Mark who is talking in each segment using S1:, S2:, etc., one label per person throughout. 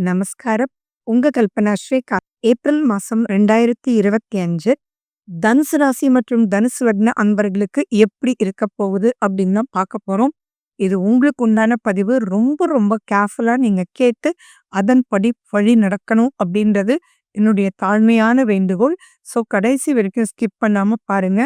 S1: நமஸ்காரம். உங்க கல்பனா ஸ்ரீ. ஏப்ரல் மாசம் 2025 தனுசு ராசி மற்றும் தனுசு லக்ன அன்பர்களுக்கு எப்படி இருக்க போகுது அப்படின்னு தான் பார்க்க போறோம். இது உங்களுக்கு உண்டான பதிவு. ரொம்ப ரொம்ப கேர்ஃபுல்லா நீங்க கேட்டு அதன்படி வழி நடக்கணும் அப்படின்றது என்னுடைய தாழ்மையான வேண்டுகோள். ஸோ கடைசி வரைக்கும் ஸ்கிப் பண்ணாம பாருங்க.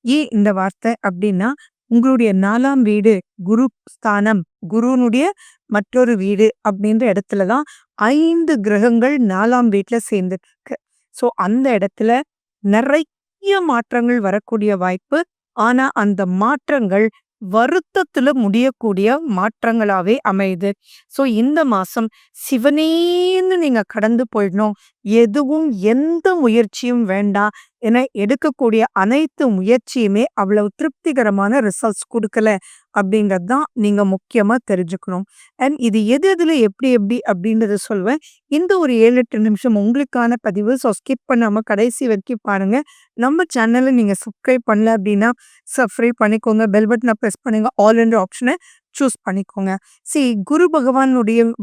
S1: ஏன் இந்த வார்த்தை அப்படின்னா, உங்களுடைய 4ஆம் வீடு குரு ஸ்தானம், குருனுடைய மற்றொரு வீடு அப்படின்ற இடத்துல தான் 5 கிரகங்கள் 4ஆம் வீட்டுல சேர்ந்துருக்கு. ஸோ அந்த இடத்துல நிறைய மாற்றங்கள் வரக்கூடிய வாய்ப்பு. ஆனா அந்த மாற்றங்கள் வருத்தத்துல முடியக்கூடிய மாற்றங்களாவே அமையுது. ஸோ இந்த மாசம் சிவனேன்னு நீங்க கடந்து போயிடணும். எதுவும் எந்த முயற்சியும் வேண்டாம். ஏன்னா எடுக்கக்கூடிய அனைத்து முயற்சியுமே அவ்வளவு திருப்திகரமான ரிசல்ட்ஸ் கொடுக்கல அப்படின்றது தான் நீங்க முக்கியமா தெரிஞ்சுக்கணும். அண்ட் இது எது எதுல எப்படி எப்படி அப்படின்றத சொல்வேன். இந்த ஒரு 7-8 நிமிஷம் உங்களுக்கான பதிவு. ஸோ ஸ்கிப் பண்ணாம கடைசி வரைக்கும் பாருங்க. நம்ம சேனலை நீங்க சப்ஸ்கிரைப் பண்ணல அப்படின்னா சப்ஸ்கிரைப் பண்ணிக்கோங்க. பெல் பட்டனை ப்ரெஸ் பண்ணுங்க. ஆல் என்ற ஆப்ஷனை சூஸ் பண்ணிக்கோங்க.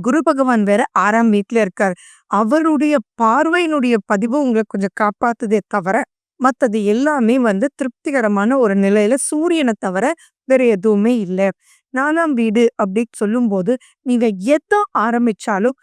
S1: குரு பகவான் வேற 6ஆம் வீட்டுல இருக்கார். அவருடைய பார்வையினுடைய பதிவு உங்களை கொஞ்சம் காப்பாத்துதே தவிர மற்றது எல்லாமே திருப்திகரமான ஒரு நிலையில சூரியனை தவிர வேற எதுவுமே இல்லை. 4ஆம் வீடு அப்படின்னு சொல்லும் போது நீங்க எதை ஆரம்பிச்சாலும்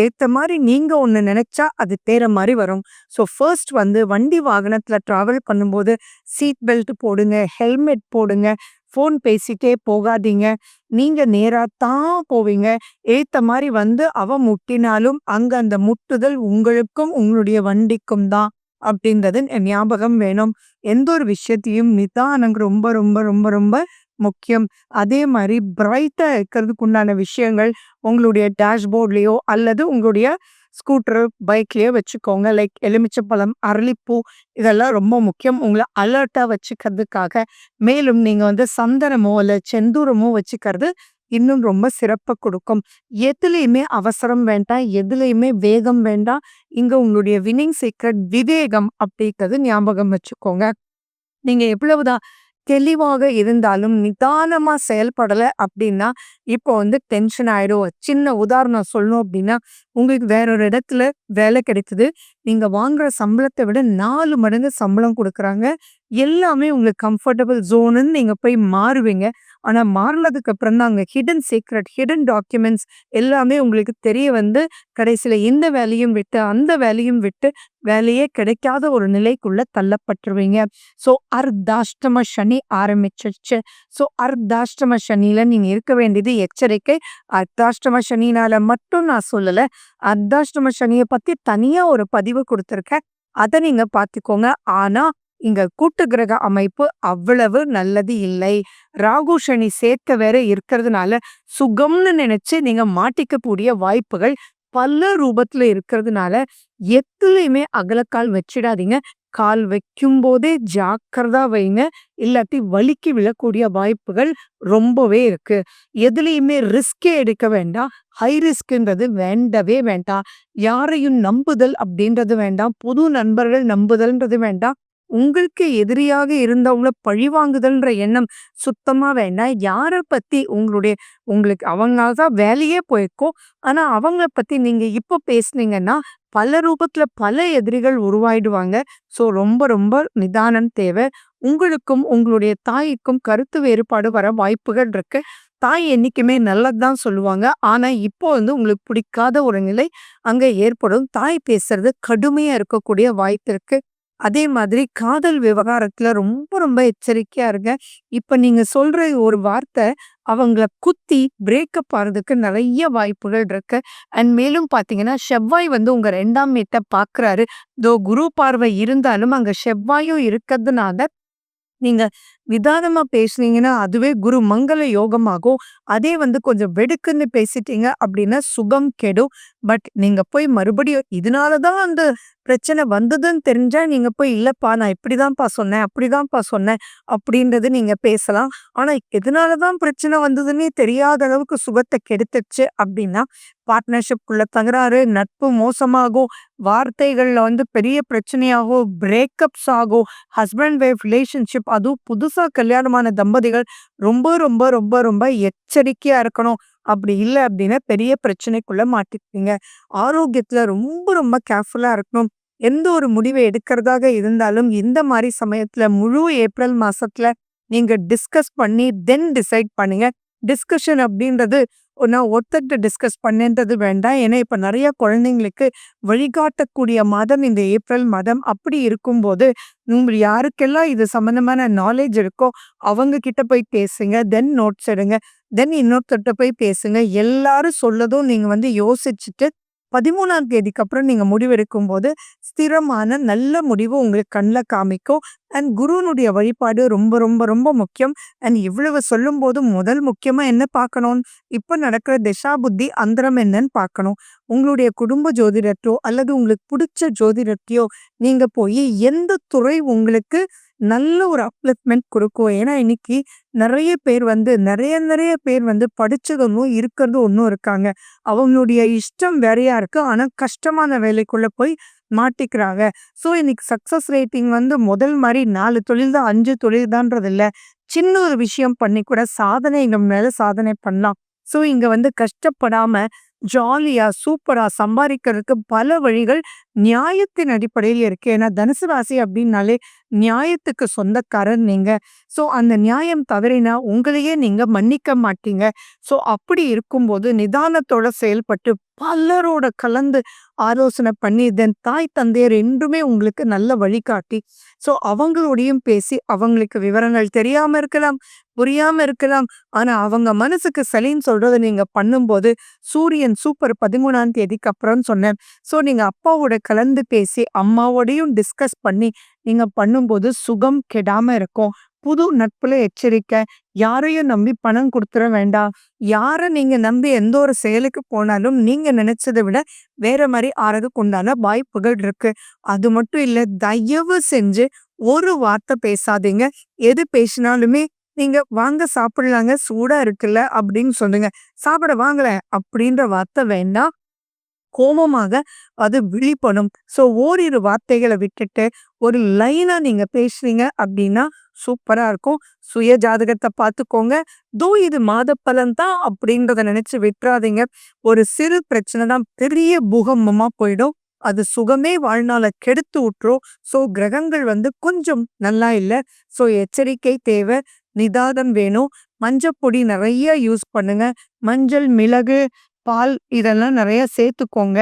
S1: ஏத்த மாதிரி நீங்க ஒண்ணு நினைச்சா அது தேற மாதிரி வரும். ஸோ ஃபர்ஸ்ட் வண்டி வாகனத்துல டிராவல் பண்ணும்போது சீட் பெல்ட் போடுங்க, ஹெல்மெட் போடுங்க, ஃபோன் பேசிட்டே போகாதீங்க. நீங்க நேரா தான் போவீங்க. ஏத்த மாதிரி அவ முட்டினாலும் அங்க அந்த முட்டுதல் உங்களுக்கும் உங்களுடைய வண்டிக்கும் தான் அப்படின்றது ஞாபகம் வேணும். எந்த ஒரு விஷயத்தையும் நிதானம் ரொம்ப ரொம்ப ரொம்ப ரொம்ப முக்கியம். அதே மாதிரி பிரைட்டா இருக்கிறதுக்கு உண்டான விஷயங்கள் உங்களுடைய டேஷ்போர்ட்லயோ அல்லது உங்களுடைய ஸ்கூட்டர் பைக்லயோ வச்சுக்கோங்க. லைக் எலுமிச்சப்பழம், அரளிப்பூ, இதெல்லாம் ரொம்ப முக்கியம் உங்களை அலர்ட்டா வச்சுக்கிறதுக்காக. மேலும் நீங்க சந்தனமோ இல்ல செந்தூரமோ வச்சுக்கிறது இன்னும் ரொம்ப சிறப்பை கொடுக்கும். எதுலையுமே அவசரம் வேண்டாம், எதுலையுமே வேகம் வேண்டாம். இங்க உங்களுடைய வினிங் சீக்ரெட் விவேகம் அப்படிங்கிறது ஞாபகம் வச்சுக்கோங்க. நீங்க எவ்வளவுதான் தெளிவாக இருந்தாலும் நிதானமா செயல்படல அப்படின்னா இப்போ டென்ஷன் ஆயிடும். சின்ன உதாரணம் சொல்லணும் அப்படின்னா, உங்களுக்கு வேற ஒரு இடத்துல வேலை கிடைக்குது. நீங்க வாங்குற சம்பளத்தை விட 4 மடங்கு சம்பளம் கொடுக்குறாங்க. எல்லாமே உங்களுக்கு கம்ஃபர்டபுள் ஜோனுன்னு நீங்க போய் மாறுவீங்க. ஆனா மாறினதுக்கு அப்புறம் தான் அங்க ஹிடன் சீக்ரெட், ஹிடன் டாக்குமெண்ட்ஸ் எல்லாமே உங்களுக்கு தெரிய கடைசியில இந்த வேலையும் விட்டு அந்த வேலையும் விட்டு வேலையே கிடைக்காத ஒரு நிலைக்குள்ள தள்ளப்பட்டுருவீங்க. ஸோ அர்த்தாஷ்டம சனி ஆரம்பிச்சிருச்சு. ஸோ அர்த்தாஷ்டம சனியில நீங்க இருக்க வேண்டியது எச்சரிக்கை. அர்த்தாஷ்டம சனினால மட்டும் நான் சொல்லல. அர்த்தாஷ்டம சனியை பத்தி தனியா ஒரு பதிவு கொடுத்துருக்கேன். அதை நீங்க பார்த்துக்கோங்க. ஆனா இங்க கூட்டு கிரக அமைப்பு அவ்வளவு நல்லது இல்லை. ராகு சனி சேர்க்க வேற இருக்கிறதுனால சுகம்னு நினைச்சு நீங்க மாட்டிக்கக்கூடிய வாய்ப்புகள் பல ரூபத்துல இருக்கிறதுனால எதுலையுமே அகலக்கால் வச்சிடாதீங்க. கால் வைக்கும் போதே ஜாக்கிரதா வைங்க. இல்லாட்டி வலிக்கு விழக்கூடிய வாய்ப்புகள் ரொம்பவே இருக்கு. எதுலையுமே ரிஸ்கே எடுக்க வேண்டாம். ஹை ரிஸ்க்ன்றது வேண்டவே வேண்டாம். யாரையும் நம்புதல் அப்படின்றது வேண்டாம். புது நண்பர்கள் நம்புதல்ன்றது வேண்டாம். உங்களுக்கு எதிரியாக இருந்தவங்கள பழிவாங்குதல்ன்ற எண்ணம் சுத்தமா வேண்டாம். யாரை பத்தி உங்களுக்கு அவங்களால தான் வேலையே போயிருக்கும். ஆனா அவங்கள பத்தி நீங்க இப்ப பேசுனீங்கன்னா பல ரூபத்துல பல எதிரிகள் உருவாயிடுவாங்க. ஸோ ரொம்ப ரொம்ப நிதானம் தேவை. உங்களுக்கும் உங்களுடைய தாய்க்கும் கருத்து வேறுபாடு வர வாய்ப்புகள் இருக்கு. தாய் என்னைக்குமே நல்லதுதான் சொல்லுவாங்க. ஆனா இப்போ உங்களுக்கு பிடிக்காத ஒரு நிலை அங்க ஏற்படும். தாய் பேசுறது கடுமையா இருக்கக்கூடிய வாய்ப்பு இருக்கு. அதே மாதிரி காதல் விவகாரத்துல ரொம்ப ரொம்ப எச்சரிக்கையா இருங்க. இப்ப நீங்க சொல்ற ஒரு வார்த்தை அவங்கள குத்தி பிரேக்கப் ஆறதுக்கு நிறைய வாய்ப்புகள் இருக்கு. அண்ட் மேலும் பாத்தீங்கன்னா செவ்வாய் உங்க 2ஆம் வீட்டை பாக்குறாரு. தோ குரு பார்வை இருந்தாலும் அங்க செவ்வாயும் இருக்கிறதுனால நீங்க நிதானமா பேசுனீங்கன்னா அதுவே குரு மங்கள யோகமாகும். அதே கொஞ்சம் வெடுக்குன்னு பேசிட்டீங்க அப்படின்னா சுகம் கெடும். பட் நீங்க போய் மறுபடியும் இதனாலதான் அந்த பிரச்சனை வந்ததுன்னு தெரிஞ்சா நீங்க போய் இல்லப்பா நான் இப்படிதான்ப்பா சொன்னேன், அப்படிதான்ப்பா சொன்னேன் அப்படின்றது நீங்க பேசலாம். ஆனா எதனாலதான் பிரச்சனை வந்ததுன்னே தெரியாத அளவுக்கு சுகத்தை கெடுத்துச்சு அப்படின்னா பார்ட்னர்ஷிப்குள்ள தகராறு, நட்பு மோசமாகும், வார்த்தைகள்ல பெரிய பிரச்சனையாகும், பிரேக்கப்ஸ் ஆகும், ஹஸ்பண்ட் ஒய்ஃப் ரிலேஷன்ஷிப் அதுவும் புதுசா புதுசா கல்யாணமான தம்பதிகள் ரொம்ப, ரொம்ப, ரொம்ப, ரொம்ப எச்சரிக்கையா இருக்கணும். அப்படி இல்ல அப்படின்னா பெரிய பிரச்சனைக்குள்ள மாட்டிக்குவீங்க. ஆரோக்கியத்துல ரொம்ப, ரொம்ப கேர்ஃபுல்லா இருக்கணும். எந்த ஒரு முடிவை எடுக்கிறதாக இருந்தாலும் இந்த மாரி சமயத்துல முழு ஏப்ரல் மாசத்துல நீங்க டிஸ்கஸ் பண்ணி தென் டிசைட் பண்ணுங்க. டிஸ்கஷன் அப்படின்றது நான் ஒருத்தர்ட்ட டிஸ்கஸ் பண்ணேன்றது வேண்டாம். ஏன்னா, இப்ப நெறைய குழந்தைங்களுக்கு வழிகாட்டக்கூடிய மாதம் இந்த ஏப்ரல் மாதம். அப்படி இருக்கும்போது, யாருக்கெல்லாம் இது சம்மந்தமான நாலேட்ஜ் இருக்கோ, அவங்க கிட்ட போய் பேசுங்க. தென் நோட்ஸ் எடுங்க. தென் இன்னொருத்தர்ட்ட போய் பேசுங்க. எல்லாரும் சொல்லதும் நீங்க யோசிச்சுட்டு 13ஆம் தேதிக்கு அப்புறம் நீங்க முடிவெடுக்கும்போது, ஸ்திரமான நல்ல முடிவு உங்களுக்கு கண்ல காமிக்கும். அண்ட் குருவினுடைய வழிபாடு ரொம்ப, ரொம்ப, ரொம்ப முக்கியம். அண்ட் இவ்வளவு சொல்லும்போது முதல் முக்கியமா என்ன பார்க்கணும்? இப்ப நடக்கிற திசா புத்தி அந்தரம் என்னன்னு பார்க்கணும். உங்களுடைய குடும்ப ஜோதிடத்தையோ அல்லது உங்களுக்கு புடிச்ச ஜோதிடத்தையோ நீங்க போயி எந்த துறை உங்களுக்கு நல்ல ஒரு அப்லிஃப்ட்மென்ட் குடுக்கும். ஏன்னா, இன்னைக்கு நெறைய பேர் நெறைய நெறைய பேர் படிச்சது ஒண்ணும், இருக்கிறது ஒண்ணும் இருக்காங்க. அவங்களுடைய இஷ்டம் வேறையா இருக்கு. ஆனா, கஷ்டமான வேலைக்குள்ள போய் மாட்டிக்கிறாங்க. ஸோ, இன்னைக்கு சக்சஸ் ரேட்டிங் முதல் மாரி 4 தொழில் தான், 5 தொழில் தான்றது இல்ல. சின்ன ஒரு விஷயம் பண்ணி கூட சாதனைகள் மேல சாதனை பண்ணலாம். ஸோ, இங்க கஷ்டப்படாம ஜாலியா, சூப்பரா சம்பாரிக்கிறதுக்கு பல வழிகள் நியாயத்தின் அடிப்படையில் இருக்கு. ஏன்னா, தனுசு ராசி அப்படின்னாலே நியாயத்துக்கு சொந்தக்காரர் நீங்க. ஸோ, அந்த நியாயம் தவறினா உங்களையே நீங்க மன்னிக்க மாட்டீங்க. ஸோ, அப்படி இருக்கும்போது நிதானத்தோட செயல்பட்டு பலரோட கலந்து ஆலோசனை பண்ணி தென் தாய் தந்தையர் என்றுமே உங்களுக்கு நல்ல வழிகாட்டி. ஸோ, அவங்களோடையும் பேசி அவங்களுக்கு விவரங்கள் தெரியாம இருக்கலாம், புரியாம இருக்கலாம். ஆனா, அவங்க மனசுக்கு சரின்னு சொல்றத நீங்க பண்ணும்போது சூரியன் சூப்பர் 13ஆம் தேதிக்கு அப்புறம்னு சொன்னேன். ஸோ, நீங்க அப்பாவோட கலந்து பேசி அம்மாவோடையும் டிஸ்கஸ் பண்ணி நீங்க பண்ணும்போது சுகம் கெடாம இருக்கும். புது நட்புல எச்சரிக்கை. யாரையும் நம்பி பணம் குடுத்துற வேண்டாம். யார நீங்க நம்பி எந்த ஒரு செயலுக்கு போனாலும் நீங்க நினைச்சத விட வேற மாரி ஆறதுக்கு உண்டான வாய்ப்புகள் இருக்கு. அது மட்டும் இல்ல, தயவு செஞ்சு ஒரு வார்த்தை பேசாதீங்க. எது பேசினாலுமே நீங்க "வாங்க சாப்பிடலாங்க, சூடா இருக்குல்ல" அப்படின்னு சொல்லுங்க. "சாப்பிட வாங்களேன்" அப்படின்ற வார்த்தை வேண்டாம். கோவமாக அது விழிப்படும். ஸோ, ஓரிரு வார்த்தைகள விட்டுட்டு, ஒரு லைனா நீங்க பேசுறீங்க அப்படின்னா, சூப்பரா இருக்கும். சுய ஜாதகத்த பார்த்துக்கோங்க. இது மாத பலன் தான் அப்படின்றத நினைச்சு விட்றாதீங்க. ஒரு சிறு பிரச்சனை தான் பெரிய பூகம்பமா போயிடும். அது சுகமே வாழ்நாள கெடுத்து விட்டுரும். ஸோ, கிரகங்கள் கொஞ்சம் நல்லா இல்ல. ஸோ, எச்சரிக்கை தேவை. நிதானம் வேணும். மஞ்சப்பொடி நெறைய யூஸ் பண்ணுங்க. மஞ்சள், மிளகு, பால் இதெல்லாம் நெறைய சேர்த்துக்கோங்க.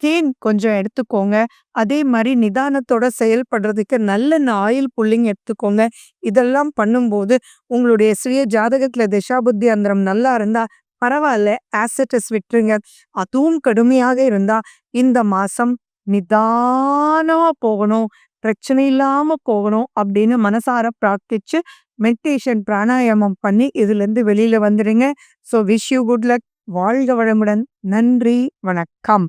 S1: தேன் கொஞ்சம் எடுத்துக்கோங்க. அதே மாரி நிதானத்தோட செயல்படுறதுக்கு நல்லெண்ணெய் ஆயில் புல்லிங் எடுத்துக்கோங்க. இதெல்லாம் பண்ணும்போது உங்களுடைய சுய ஜாதகத்துல திசாபுத்தி அந்தரம் நல்லா இருந்தா பரவால்ல. ஆஸ் இட் இஸ் விட்டுருங்க. அதுவும் கடுமையாக இருந்தா இந்த மாசம் நிதானமா போகணும். பிரச்சனை இல்லாம போகணும் அப்படின்னு மனசார பிரார்த்திச்சு மெடிடேஷன், பிராணாயாமம் பண்ணி இதுலருந்து வெளியில வந்துடுங்க. So wish you good luck. வாழ்க வளமுடன். நன்றி. வணக்கம்.